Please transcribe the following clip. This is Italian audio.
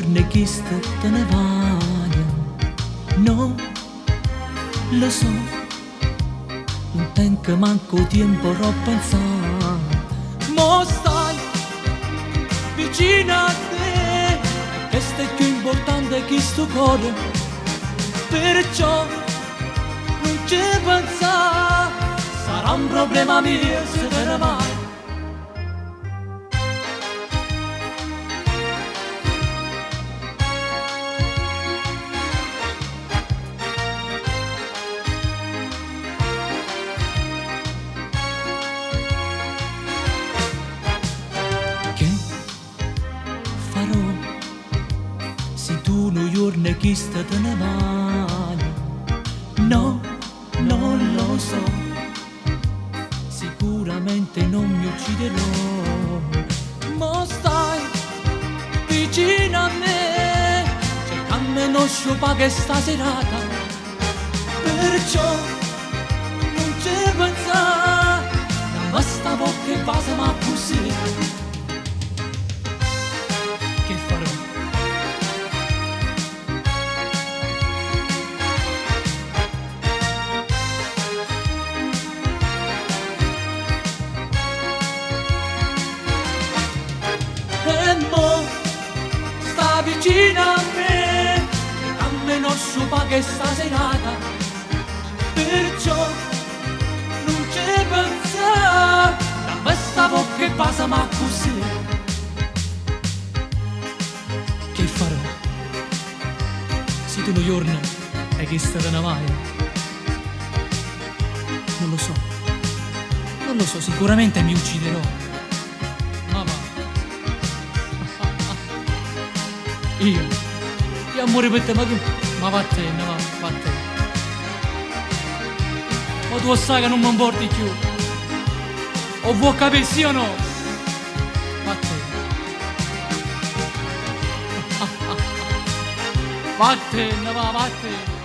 giorni che te ne vai. No, lo so, non tengo manco tempo a pensare. Mo stai vicino a te, questo è più importante che sto cuore. Perciò non ci pensare, sarà un problema mio se te ne vai. Che farò se tu non giorni che te ne vai? No, non lo so, sicuramente non mi ucciderò. Ma stai vicino a me, cercando non sciupare questa serata. Perciò non ci pensare, non basta poche base ma così. Che farò? E mo sta vicino a me, almeno sciupa che sta serata. Perciò non ci pensa, da basta che passa ma così. Che farò? Se tu un giorno e che sta te ne vai? Non lo so, non lo so, sicuramente mi ucciderò. Ma va. Io amore per te, ma va a te, va a te. Ma tu sai che non mi importi più. O vuoi capire sì o no? Va a te. Va a te, va a te.